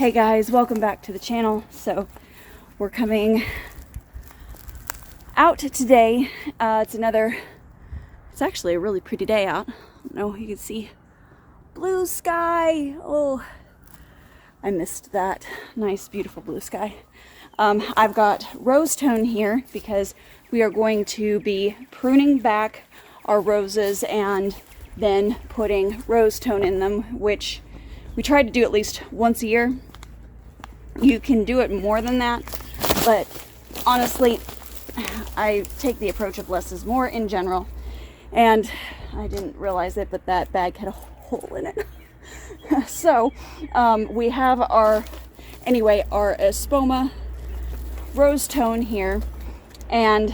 Hey guys, welcome back to the channel. So we're coming out today. It's actually a really pretty day out. I don't know if you can see blue sky. Oh, I missed that nice beautiful blue sky. I've got rose tone here because we are going to be pruning back our roses and then putting rose tone in them, which we try to do at least once a year. You can do it more than that, but honestly, I take the approach of less is more in general. And I didn't realize it, but that bag had a hole in it. So we have our Espoma rose tone here, and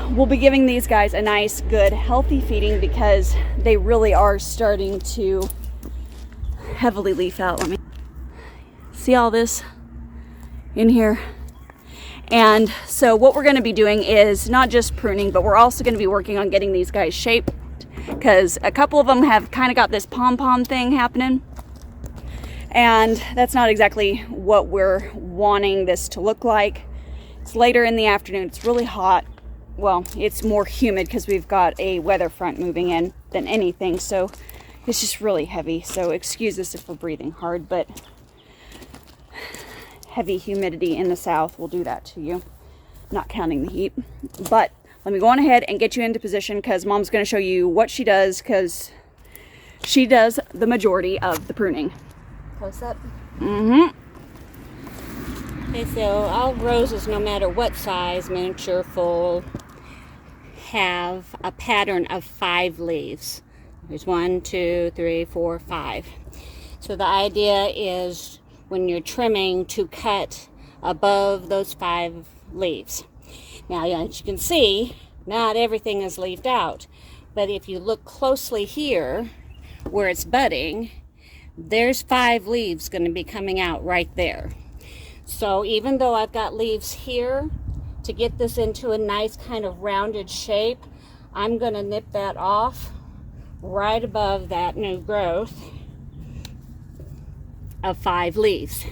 we'll be giving these guys a nice, good, healthy feeding because they really are starting to heavily leaf out. Let me see all this in here. And so what we're going to be doing is not just pruning, but we're also going to be working on getting these guys shaped, because a couple of them have kind of got this pom-pom thing happening, and that's not exactly what we're wanting this to look like. It's later in the afternoon, it's really hot. Well, it's more humid because we've got a weather front moving in than anything, so it's just really heavy. So excuse us if we're breathing hard, but heavy humidity in the south will do that to you, not counting the heat. But let me go on ahead and get you into position because Mom's going to show you what she does, because she does the majority of the pruning. Close up. Mm-hmm. Okay, so all roses, no matter what size, miniature, full, have a pattern of 5 leaves. There's 1, 2, 3, 4, 5. So the idea is when you're trimming to cut above those 5 leaves. Now, as you can see, not everything is leafed out, but if you look closely here where it's budding, there's 5 leaves going to be coming out right there. So even though I've got leaves here, to get this into a nice kind of rounded shape, I'm going to nip that off right above that new growth of 5 leaves.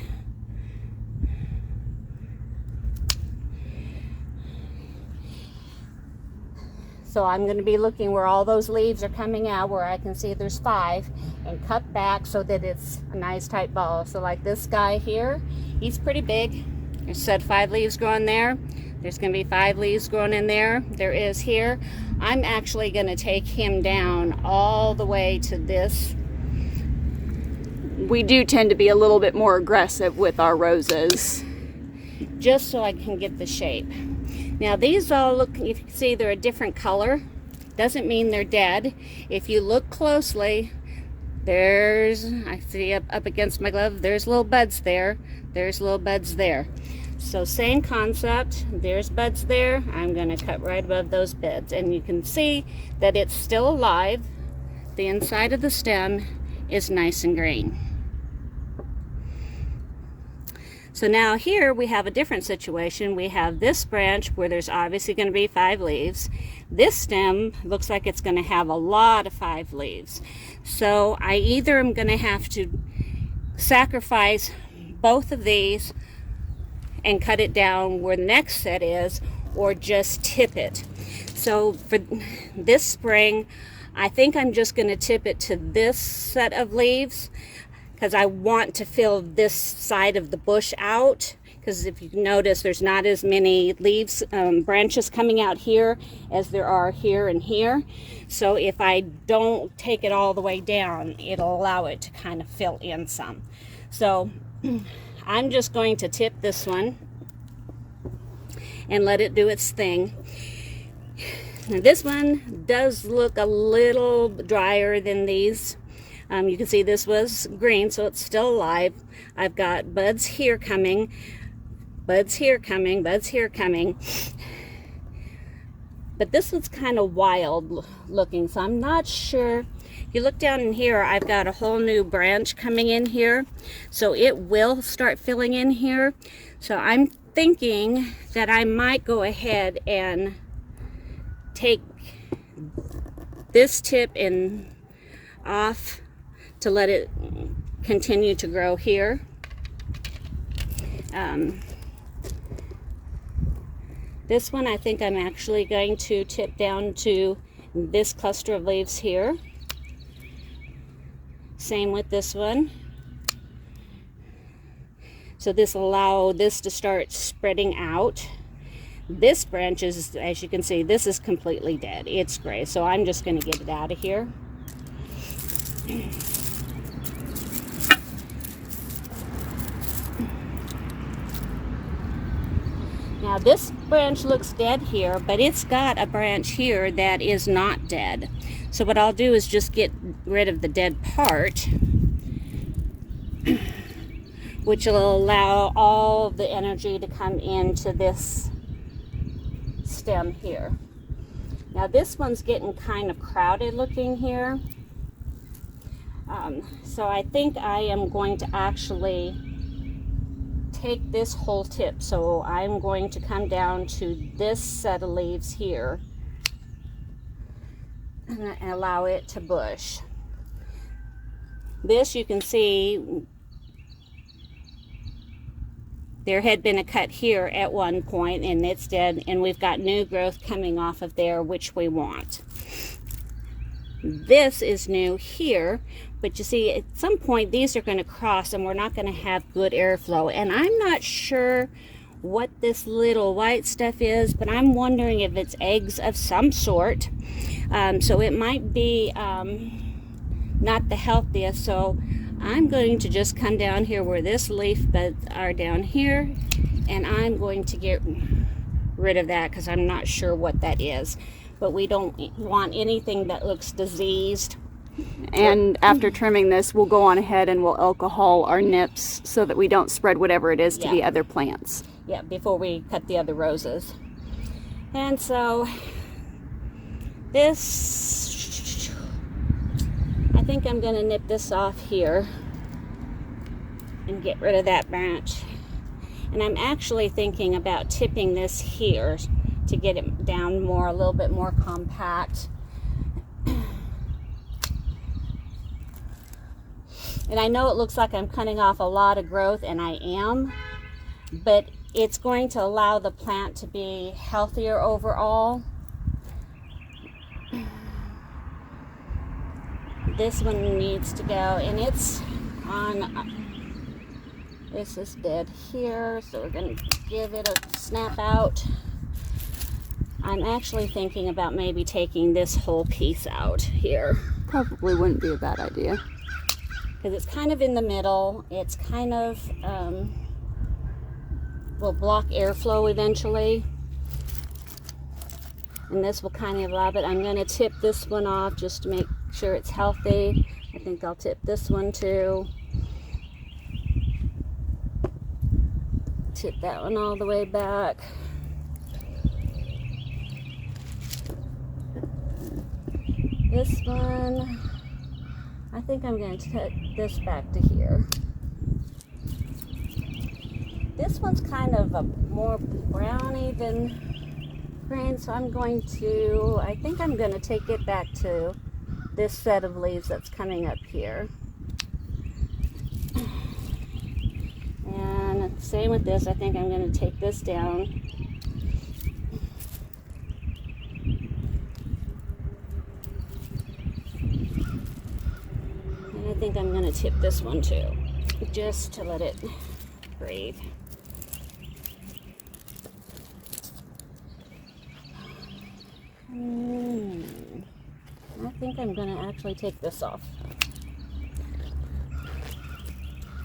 So I'm going to be looking where all those leaves are coming out, where I can see there's 5, and cut back so that it's a nice tight ball. So like this guy here, he's pretty big. There's said 5 leaves growing there. There's going to be 5 leaves growing in there. There is here. I'm actually going to take him down all the way to this. We do tend to be a little bit more aggressive with our roses, just so I can get the shape. Now these all look, if you can see, they're a different color. Doesn't mean they're dead. If you look closely, I see up against my glove, there's little buds there. There's little buds there. So same concept, there's buds there. I'm going to cut right above those buds, and you can see that it's still alive. The inside of the stem is nice and green. So now here we have a different situation. We have this branch where there's obviously going to be 5 leaves. This stem looks like it's going to have a lot of 5 leaves. So I either am going to have to sacrifice both of these and cut it down where the next set is, or just tip it. So for this spring, I think I'm just going to tip it to this set of leaves, because I want to fill this side of the bush out, because if you notice, there's not as many leaves, branches coming out here as there are here and here. So if I don't take it all the way down, it'll allow it to kind of fill in some. So I'm just going to tip this one and let it do its thing. Now this one does look a little drier than these. You can see this was green, so it's still alive. I've got buds here coming, buds here coming, buds here coming. But this one's kind of wild looking, so I'm not sure. If you look down in here, I've got a whole new branch coming in here, so it will start filling in here. So I'm thinking that I might go ahead and take this tip and off to let it continue to grow here. This one I think I'm actually going to tip down to this cluster of leaves here. Same with this one. So this will allow this to start spreading out. This branch is, as you can see, this is completely dead. It's gray, so I'm just going to get it out of here. Now this branch looks dead here, but it's got a branch here that is not dead. So what I'll do is just get rid of the dead part, which will allow all the energy to come into this stem here. Now this one's getting kind of crowded looking here. So I think I am going to actually take this whole tip. So I'm going to come down to this set of leaves here and allow it to bush. This, you can see there had been a cut here at one point and it's dead, and we've got new growth coming off of there, which we want. This is new here, but you see at some point these are going to cross and we're not going to have good airflow, and I'm not sure what this little white stuff is, but I'm wondering if it's eggs of some sort. So it might be not the healthiest. So I'm going to just come down here where this leaf buds are down here, and I'm going to get rid of that because I'm not sure what that is. But we don't want anything that looks diseased. And after trimming this, we'll go on ahead and we'll alcohol our nips so that we don't spread whatever it is to the other plants. Yeah, before we cut the other roses. And so this, I think I'm going to nip this off here and get rid of that branch. And I'm actually thinking about tipping this here to get it down more, a little bit more compact. And I know it looks like I'm cutting off a lot of growth, and I am, but it's going to allow the plant to be healthier overall. This one needs to go, and it's on, this is dead here, so we're going to give it a snap out. I'm actually thinking about maybe taking this whole piece out here. Probably wouldn't be a bad idea. Because it's kind of in the middle. It's kind of, will block airflow eventually. And this will kind of allow it. I'm going to tip this one off just to make sure it's healthy. I think I'll tip this one too. Tip that one all the way back. This one, I think I'm going to take this back to here. This one's kind of a more browny than green, so I'm going to, I think I'm going to take it back to this set of leaves that's coming up here. And same with this, I think I'm going to take this down. I think I'm going to tip this one too, just to let it breathe. I think I'm going to actually take this off.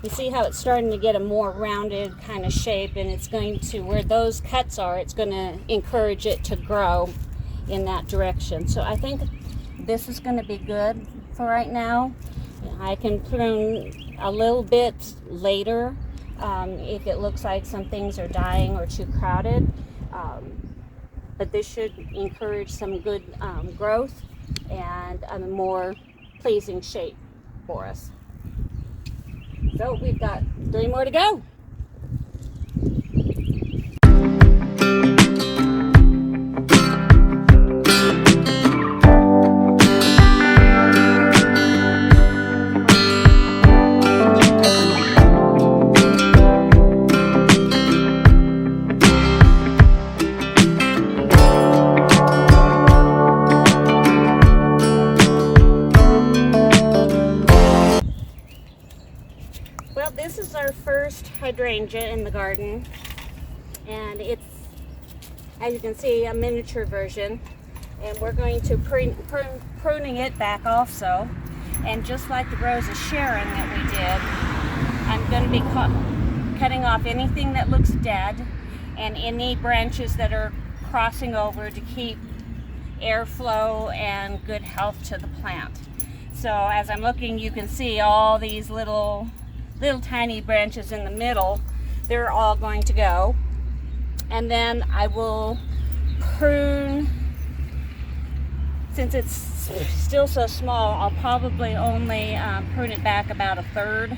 You see how it's starting to get a more rounded kind of shape, and it's going to, where those cuts are, it's going to encourage it to grow in that direction. So I think this is going to be good for right now. I can prune a little bit later if it looks like some things are dying or too crowded, but this should encourage some good growth and a more pleasing shape for us. So we've got 3 more to go. our first hydrangea in the garden, and it's, as you can see, a miniature version, and we're going to pruning it back also. And just like the Rose of Sharon that we did, I'm going to be cutting off anything that looks dead and any branches that are crossing over to keep airflow and good health to the plant. So as I'm looking, you can see all these little tiny branches in the middle. They're all going to go. And then I will prune. Since it's still so small, I'll probably only prune it back about 1/3.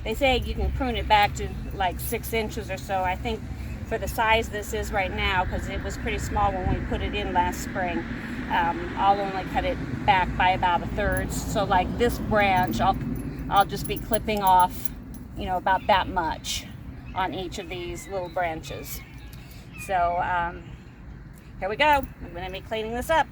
They say you can prune it back to like 6 inches or so. I think for the size this is right now, because it was pretty small when we put it in last spring, I'll only cut it back by about 1/3. So like this branch, I'll just be clipping off, you know, about that much on each of these little branches. So here we go. I'm going to be cleaning this up.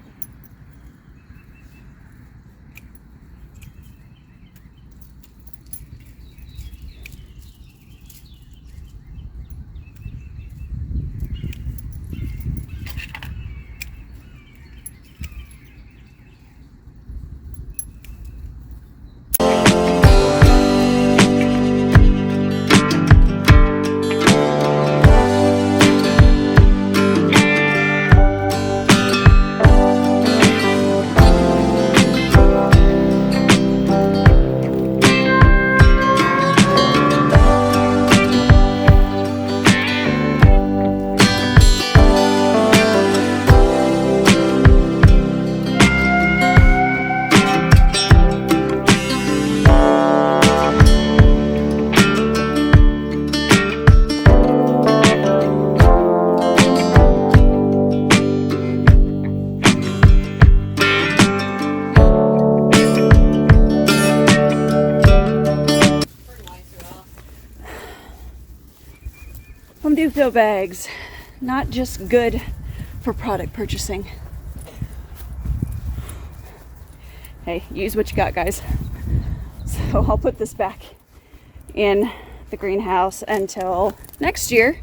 Home Depot bags, not just good for product purchasing. Hey, use what you got, guys. So I'll put this back in the greenhouse until next year.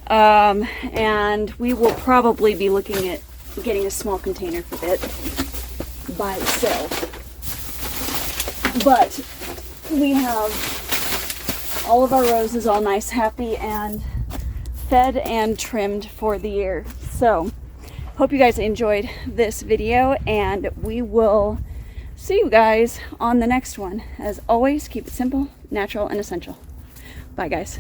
And we will probably be looking at getting a small container for it by itself. But we have all of our roses all nice, happy, and fed and trimmed for the year. So hope you guys enjoyed this video, and we will see you guys on the next one. As always, keep it simple, natural, and essential. Bye, guys.